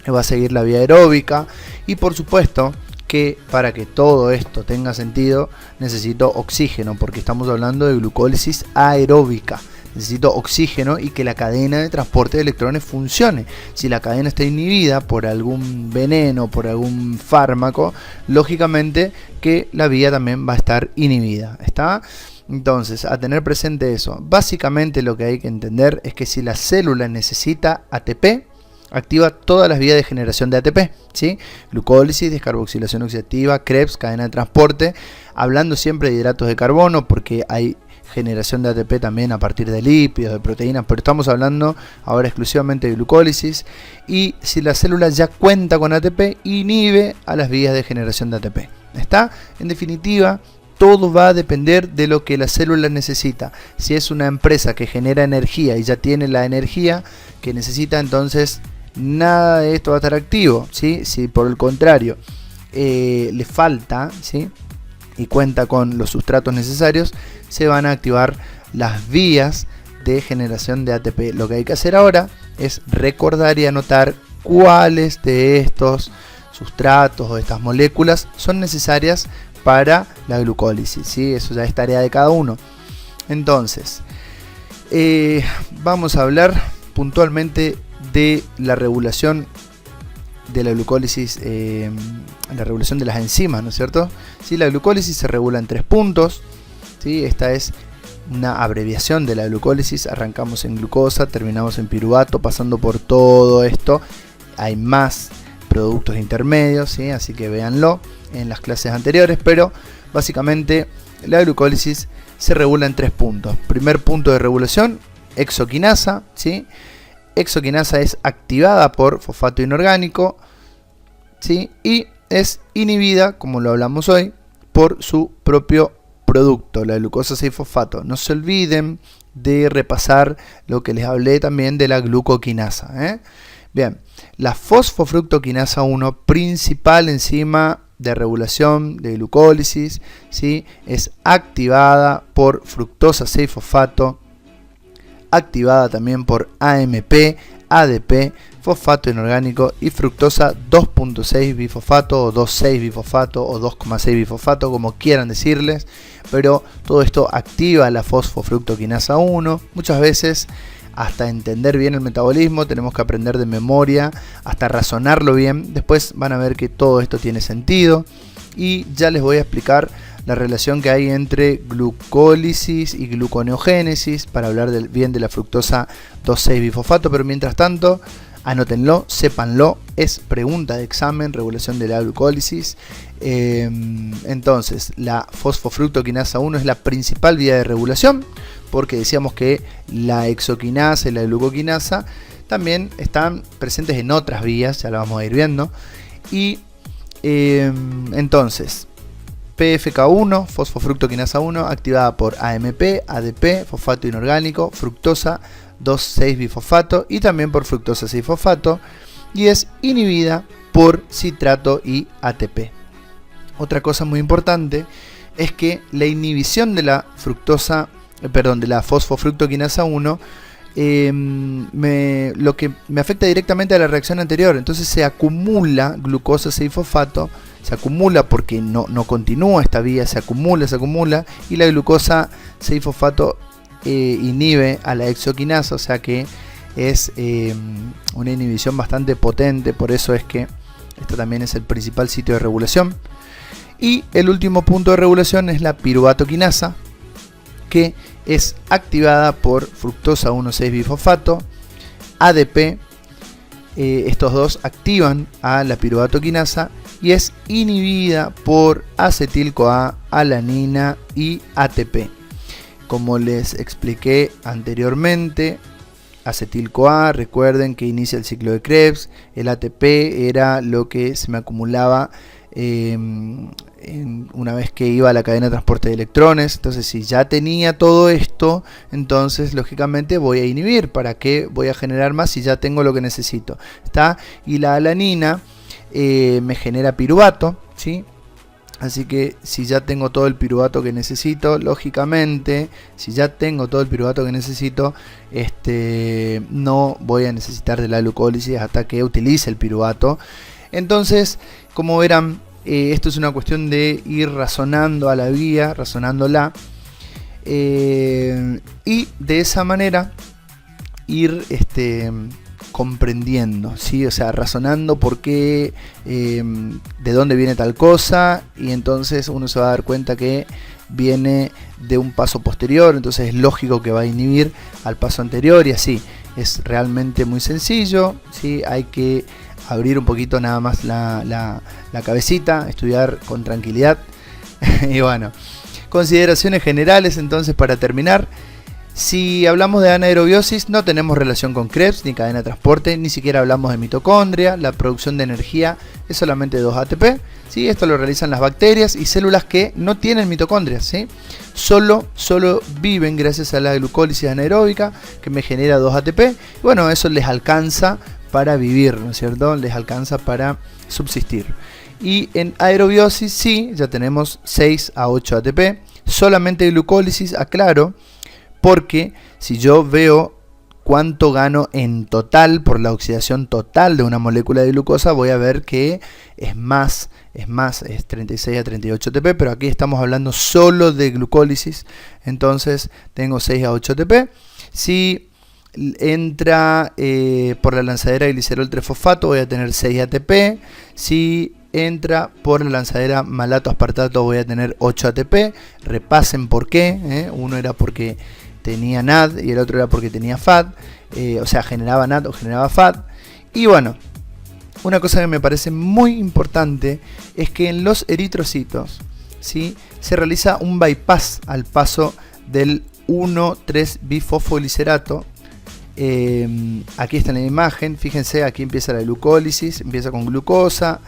que va a seguir la vía aeróbica. Y por supuesto que para que todo esto tenga sentido necesito oxígeno, porque estamos hablando de glucólisis aeróbica. Necesito oxígeno y que la cadena de transporte de electrones funcione. Si la cadena está inhibida por algún veneno, por algún fármaco, lógicamente que la vía también va a estar inhibida. ¿Está? Entonces, a tener presente eso. Básicamente lo que hay que entender es que si la célula necesita ATP, activa todas las vías de generación de ATP, ¿sí? Glucólisis, descarboxilación oxidativa, Krebs, cadena de transporte, hablando siempre de hidratos de carbono porque hay generación de ATP también a partir de lípidos, de proteínas, pero estamos hablando ahora exclusivamente de glucólisis. Y si la célula ya cuenta con ATP, inhibe a las vías de generación de ATP. ¿Está? En definitiva, todo va a depender de lo que la célula necesita. Si es una empresa que genera energía y ya tiene la energía que necesita, entonces nada de esto va a estar activo, ¿sí? Si por el contrario le falta, ¿sí?, y cuenta con los sustratos necesarios, se van a activar las vías de generación de ATP. Lo que hay que hacer ahora es recordar y anotar cuáles de estos sustratos o estas moléculas son necesarias para la glucólisis, ¿sí? Eso ya es tarea de cada uno. Entonces, vamos a hablar puntualmente de la regulación de la glucólisis, la regulación de las enzimas, ¿no es cierto? ¿Sí? La glucólisis se regula en 3 puntos, ¿sí? Esta es una abreviación de la glucólisis. Arrancamos en glucosa, terminamos en piruvato, pasando por todo esto. Hay más productos intermedios, ¿sí? Así que véanlo en las clases anteriores, pero básicamente la glucólisis se regula en 3 puntos. Primer punto de regulación, exoquinasa, ¿sí? Exoquinasa es activada por fosfato inorgánico, ¿sí? Y es inhibida, como lo hablamos hoy, por su propio producto, la glucosa 6-fosfato. No se olviden de repasar lo que les hablé también de la glucoquinasa, ¿eh? Bien, la fosfofructoquinasa 1, principal enzima de regulación de glucólisis, ¿sí?, es activada por fructosa 6-fosfato, activada también por AMP, ADP, fosfato inorgánico y fructosa 2.6 bifosfato o 2,6 bifosfato o 2,6 bifosfato, como quieran decirles, pero todo esto activa la fosfofructoquinasa 1. Muchas veces, hasta entender bien el metabolismo, tenemos que aprender de memoria, hasta razonarlo bien. Después van a ver que todo esto tiene sentido y ya les voy a explicar la relación que hay entre glucólisis y gluconeogénesis para hablar bien de la fructosa 2,6 bifosfato, pero mientras tanto, anótenlo, sépanlo, es pregunta de examen, regulación de la glucólisis. Entonces, la fosfofructoquinasa 1 es la principal vía de regulación, porque decíamos que la exoquinasa y la glucoquinasa también están presentes en otras vías, ya la vamos a ir viendo. Y entonces, PFK1, fosfofructoquinasa 1, activada por AMP, ADP, fosfato inorgánico, fructosa 2,6 bifosfato y también por fructosa 6-fosfato, y es inhibida por citrato y ATP. Otra cosa muy importante es que la inhibición de la de la fosfofructoquinasa 1 lo que me afecta directamente a la reacción anterior. Entonces se acumula glucosa 6-fosfato, se acumula porque no continúa esta vía, se acumula y la glucosa 6-fosfato inhibe a la exoquinasa, o sea que es una inhibición bastante potente. Por eso es que esto también es el principal sitio de regulación. Y el último punto de regulación es la piruvatoquinasa, que es activada por fructosa 1,6 bifosfato, ADP. Estos dos activan a la piruvatoquinasa y es inhibida por acetil-CoA, alanina y ATP. como les expliqué anteriormente, acetil-CoA, recuerden que inicia el ciclo de Krebs. El ATP era lo que se me acumulaba una vez que iba a la cadena de transporte de electrones. Entonces, si ya tenía todo esto, entonces lógicamente voy a inhibir. ¿Para qué voy a generar más si ya tengo lo que necesito? ¿Está? Y la alanina me genera piruvato, ¿sí? Así que si ya tengo todo el piruvato que necesito, lógicamente, si ya tengo todo el piruvato que necesito, no voy a necesitar de la glucólisis hasta que utilice el piruvato. Entonces, como verán, esto es una cuestión de ir razonando a la vía, razonándola, y de esa manera ir comprendiendo, ¿sí? O sea, razonando por qué, de dónde viene tal cosa, y entonces uno se va a dar cuenta que viene de un paso posterior, entonces es lógico que va a inhibir al paso anterior, y así. Es realmente muy sencillo, ¿sí? Hay que abrir un poquito nada más la cabecita, estudiar con tranquilidad. Y bueno, consideraciones generales entonces para terminar. Si hablamos de anaerobiosis, no tenemos relación con Krebs ni cadena de transporte, ni siquiera hablamos de mitocondria. La producción de energía es solamente 2 ATP, ¿sí? Esto lo realizan las bacterias y células que no tienen mitocondrias, ¿sí? Solo viven gracias a la glucólisis anaeróbica que me genera 2 ATP. Y bueno, eso les alcanza para vivir, ¿no es cierto? Les alcanza para subsistir. Y en aerobiosis sí, ya tenemos 6 a 8 ATP, solamente glucólisis, aclaro, porque si yo veo cuánto gano en total por la oxidación total de una molécula de glucosa, voy a ver que es más, es 36 a 38 ATP, pero aquí estamos hablando solo de glucólisis, entonces tengo 6 a 8 ATP. Si entra por la lanzadera de glicerol 3-fosfato, voy a tener 6 ATP. Si entra por la lanzadera malato aspartato, voy a tener 8 ATP. Repasen por qué, uno era porque tenía NAD y el otro era porque tenía FAD, o sea, generaba NAD o generaba FAD. Y bueno, una cosa que me parece muy importante es que en los eritrocitos, ¿sí?, se realiza un bypass al paso del 1,3-bifosfolicerato. Aquí está en la imagen, fíjense, aquí empieza la glucólisis, empieza con glucosa,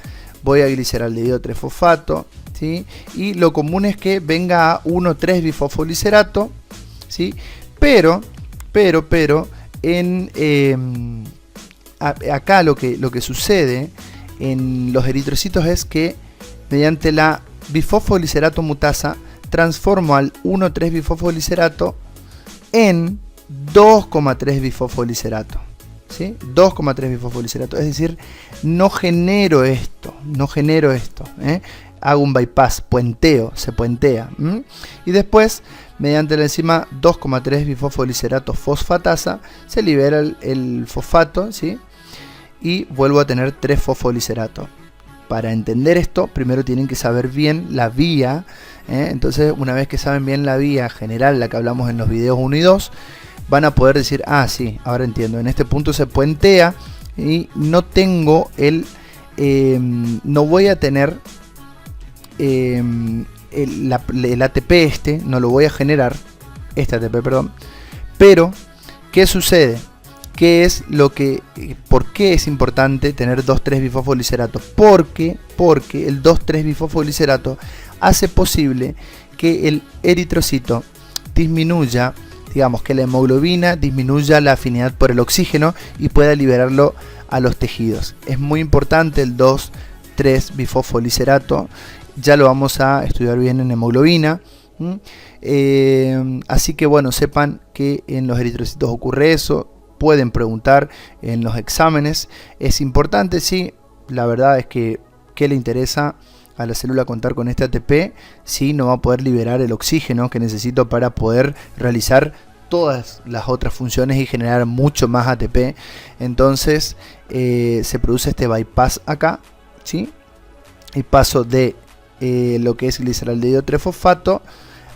voy a gliceraldehído 3-fosfato, ¿sí? Y lo común es que venga a 1,3-bifosfolicerato, ¿sí? Pero acá lo que sucede en los eritrocitos es que mediante la bifosfolicerato mutasa transformo al 1,3-bifosfolicerato en 2,3-bifosfolicerato, ¿sí? 2,3-bifosfolicerato, es decir, no genero esto, hago un bypass, se puentea, y después mediante la enzima 2,3-bifosfolicerato fosfatasa se libera el fosfato, ¿sí?, y vuelvo a tener 3-fosfolicerato. Para entender esto, primero tienen que saber bien la vía, entonces una vez que saben bien la vía general, la que hablamos en los videos 1 y 2, van a poder decir, ah, sí, ahora entiendo, en este punto se puentea y no tengo no voy a tener el ATP no lo voy a generar, este ATP, perdón, pero, ¿qué sucede? ¿Qué es por qué es importante tener 2,3-bifosfolicerato? Porque el 2,3-bifosfolicerato hace posible que el eritrocito disminuya, digamos, que la hemoglobina disminuya la afinidad por el oxígeno y pueda liberarlo a los tejidos. Es muy importante el 2,3-bifosfolicerato, ya lo vamos a estudiar bien en hemoglobina. Así que bueno, sepan que en los eritrocitos ocurre eso, pueden preguntar en los exámenes, es importante, sí, la verdad es que ¿qué le interesa a la célula contar con este ATP si no va a poder liberar el oxígeno que necesito para poder realizar todas las otras funciones y generar mucho más ATP? Entonces se produce este bypass acá, ¿sí?, y paso de lo que es gliceraldehído 3-fosfato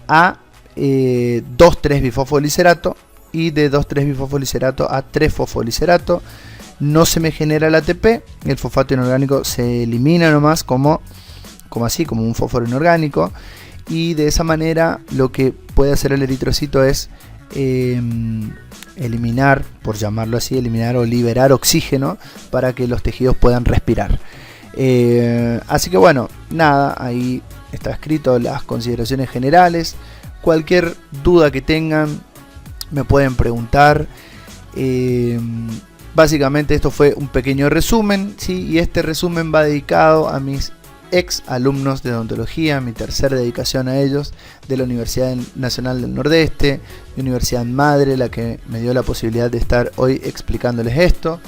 a 2,3-bifosfolicerato y de 2,3-bifosfolicerato a 3-fosfolicerato. No se me genera el ATP, el fosfato inorgánico se elimina nomás como un fósforo inorgánico, y de esa manera lo que puede hacer el eritrocito es eliminar, por llamarlo así, eliminar o liberar oxígeno para que los tejidos puedan respirar. Así que bueno, nada, ahí está escrito las consideraciones generales. Cualquier duda que tengan me pueden preguntar. Básicamente esto fue un pequeño resumen, ¿sí? Y este resumen va dedicado a mis ex alumnos de odontología, mi tercera dedicación a ellos, de la Universidad Nacional del Nordeste, mi universidad madre, la que me dio la posibilidad de estar hoy explicándoles esto.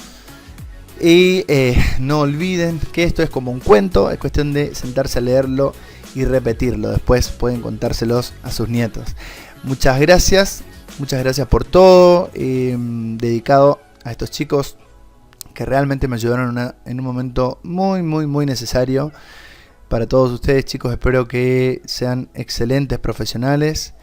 Y no olviden que esto es como un cuento, es cuestión de sentarse a leerlo y repetirlo, después pueden contárselos a sus nietos. Muchas gracias por todo, dedicado a estos chicos que realmente me ayudaron en un momento muy necesario. Para todos ustedes, chicos, espero que sean excelentes profesionales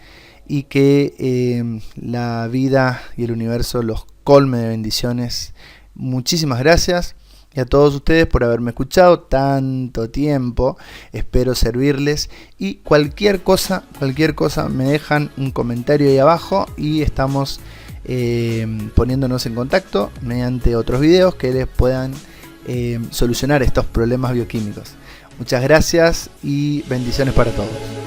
y que la vida y el universo los colme de bendiciones. Muchísimas gracias y a todos ustedes por haberme escuchado tanto tiempo. Espero servirles y cualquier cosa me dejan un comentario ahí abajo y estamos poniéndonos en contacto mediante otros videos que les puedan solucionar estos problemas bioquímicos. Muchas gracias y bendiciones para todos.